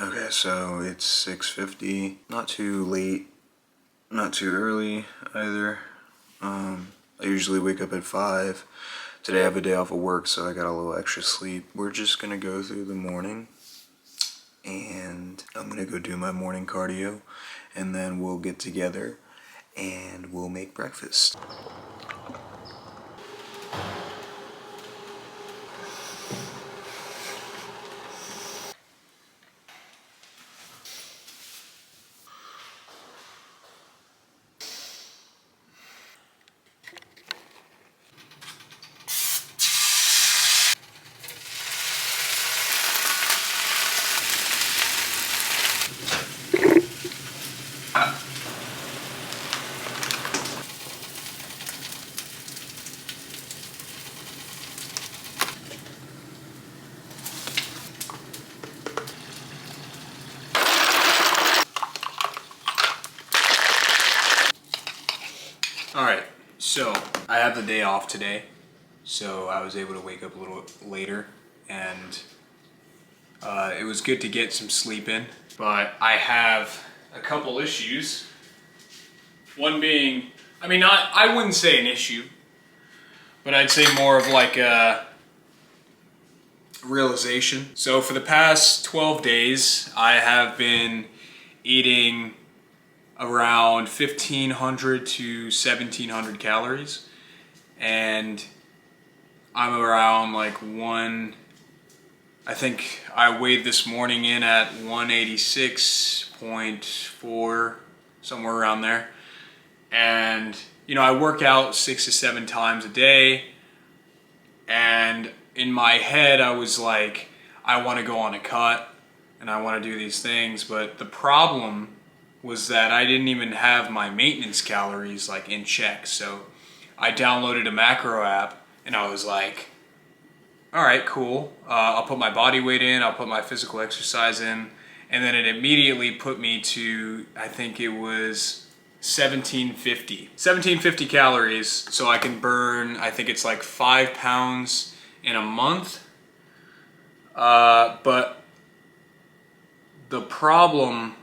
Okay, so it's 6:50. Not too late, not too early either. I usually wake up at 5. Today I have a day off of work, so I got a little extra sleep. We're just gonna go through the morning, and I'm gonna go do my morning cardio, and then we'll get together and we'll make breakfast. Alright, so I have the day off today, so I was able to wake up a little later, and it was good to get some sleep in. But I have a couple issues. One being, I wouldn't say an issue, but I'd say more of like a realization. So for the past 12 days, I have been eating around 1,500 to 1,700 calories, and I'm around like I think I weighed this morning in at 186.4, somewhere around there. And I work out 6 to 7 times a day, and in my head I was like, I want to go on a cut and I want to do these things, but the problem was that I didn't even have my maintenance calories like in check. So I downloaded a macro app and I was like, all right, cool. I'll put my body weight in, I'll put my physical exercise in, and then it immediately put me to, I think it was 1750 calories, so I can burn, I think it's like 5 pounds in a month. But the problem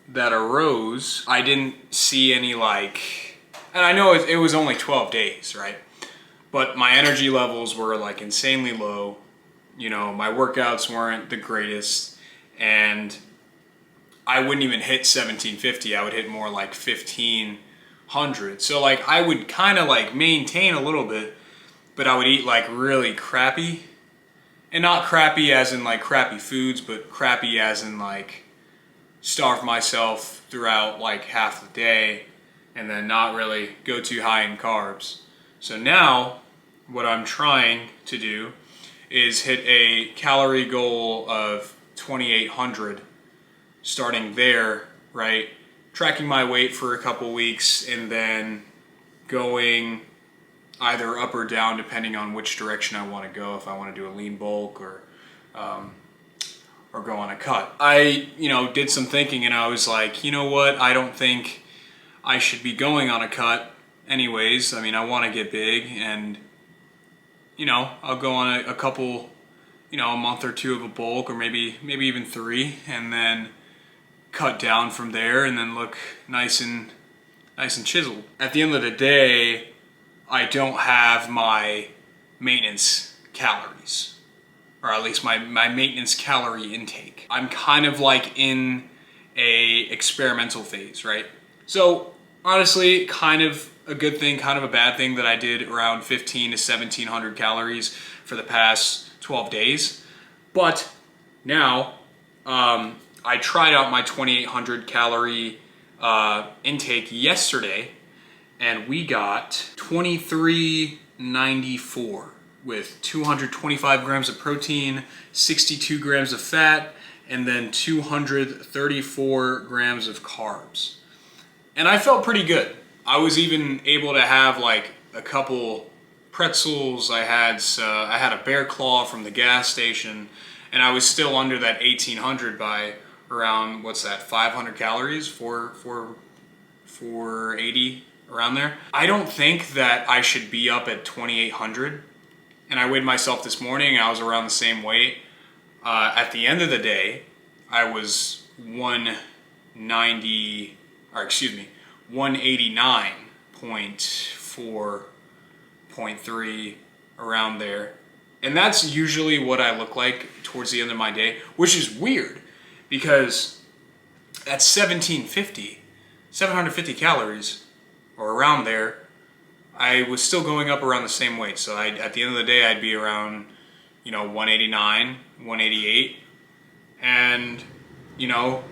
that arose, I didn't see any and I know it was only 12 days, right? But my energy levels were like insanely low. My workouts weren't the greatest, and I wouldn't even hit 1750. I would hit more like 1500. So like I would kind of like maintain a little bit, but I would eat like really crappy. And not crappy as in like crappy foods, but crappy as in like starve myself throughout like half the day and then not really go too high in carbs. So now what I'm trying to do is hit a calorie goal of 2,800, starting there, right? Tracking my weight for a couple weeks and then going either up or down depending on which direction I want to go, if I want to do a lean bulk or go on a cut. I, did some thinking and I was like, you know what? I don't think I should be going on a cut anyways. I want to get big, and, I'll go on a couple, a month or two of a bulk, or maybe even 3, and then cut down from there and then look nice and chiseled. At the end of the day, I don't have my maintenance calories, or at least my maintenance calorie intake. I'm kind of like in a experimental phase, right? So honestly, kind of a good thing, kind of a bad thing that I did around 15 to 1,700 calories for the past 12 days. But now I tried out my 2,800 calorie intake yesterday, and we got 2394 with 225 grams of protein, 62 grams of fat, and then 234 grams of carbs. And I felt pretty good. I was even able to have like a couple pretzels. I had a bear claw from the gas station, and I was still under that 1,800 by around, what's that, 500 calories, 480, around there. I don't think that I should be up at 2,800, and I weighed myself this morning. I was around the same weight. At the end of the day, I was 190, or excuse me, 189.4.3, around there. And that's usually what I look like towards the end of my day, which is weird because at 750 calories, or around there, I was still going up around the same weight. So at the end of the day, I'd be around, 189, 188. And,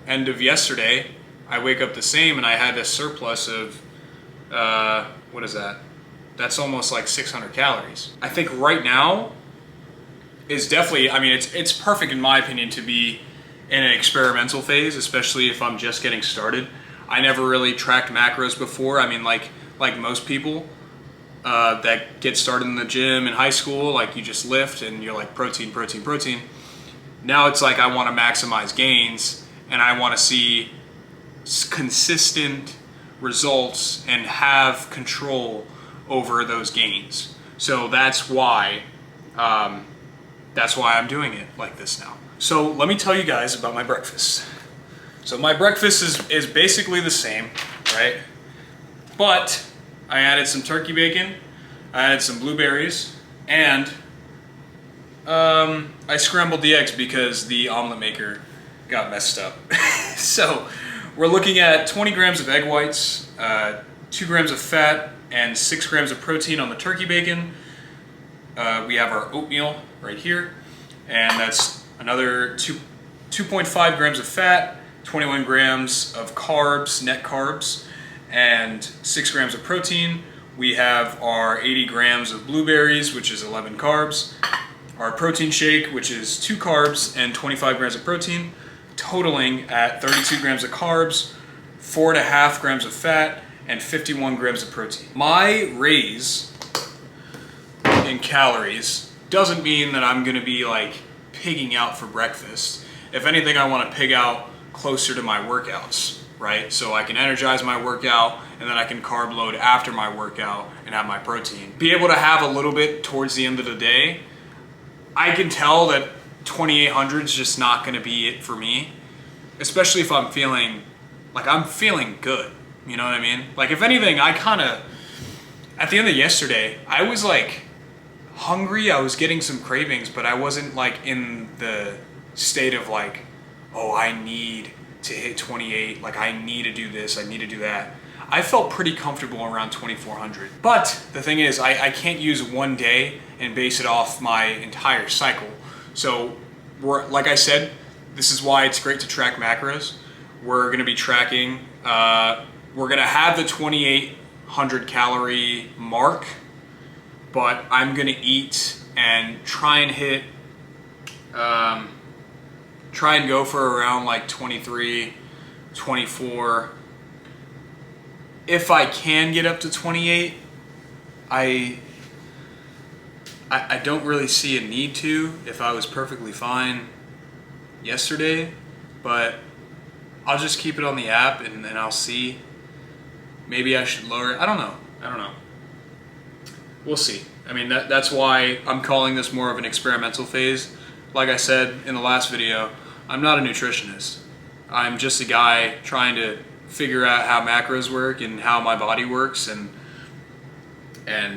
end of yesterday, I wake up the same and I had a surplus of, what is that? That's almost like 600 calories. I think right now is definitely, it's perfect in my opinion to be in an experimental phase, especially if I'm just getting started. I never really tracked macros before. Like most people that get started in the gym in high school, like you just lift and you're like protein, protein, protein. Now it's like I want to maximize gains and I want to see consistent results and have control over those gains. So that's why I'm doing it like this now. So let me tell you guys about my breakfast. So my breakfast is basically the same, right? But I added some turkey bacon, I added some blueberries, and I scrambled the eggs because the omelet maker got messed up. So we're looking at 20 grams of egg whites, 2 grams of fat, and 6 grams of protein on the turkey bacon. We have our oatmeal right here, and that's another 2.5 grams of fat, 21 grams of carbs, net carbs, and 6 grams of protein. We have our 80 grams of blueberries, which is 11 carbs. Our protein shake, which is 2 carbs and 25 grams of protein, totaling at 32 grams of carbs, 4.5 grams of fat, and 51 grams of protein. My raise in calories doesn't mean that I'm gonna be like pigging out for breakfast. If anything, I wanna pig out closer to my workouts, right? So I can energize my workout and then I can carb load after my workout and have my protein. Be able to have a little bit towards the end of the day. I can tell that 2800 is just not gonna be it for me, especially if I'm feeling good, you know what I mean? Like if anything, at the end of yesterday, I was like hungry, I was getting some cravings, but I wasn't like in the state of like, oh, I need to hit 28, like I need to do this, I need to do that. I felt pretty comfortable around 2400. But the thing is, I can't use one day and base it off my entire cycle. So like I said, this is why it's great to track macros. We're gonna be tracking, we're gonna have the 2800 calorie mark, but I'm gonna eat and try and hit, try and go for around like 23, 24. If I can get up to 28, I don't really see a need to if I was perfectly fine yesterday, but I'll just keep it on the app and then I'll see. Maybe I should lower it. I don't know. We'll see. That's why I'm calling this more of an experimental phase. Like I said in the last video, I'm not a nutritionist. I'm just a guy trying to figure out how macros work and how my body works and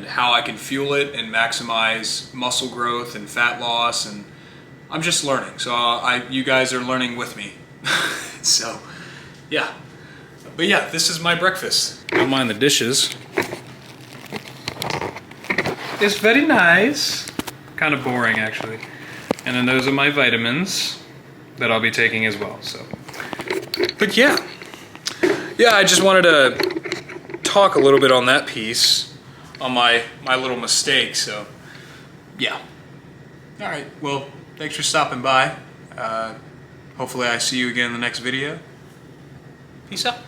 how I can fuel it and maximize muscle growth and fat loss, and I'm just learning. So you guys are learning with me. So yeah, but yeah, this is my breakfast. Don't mind the dishes. It's very nice. Kind of boring actually. And then those are my vitamins that I'll be taking as well. So, but yeah, I just wanted to talk a little bit on that piece, on my little mistake. So yeah. All right. Well, thanks for stopping by. Hopefully I see you again in the next video. Peace out.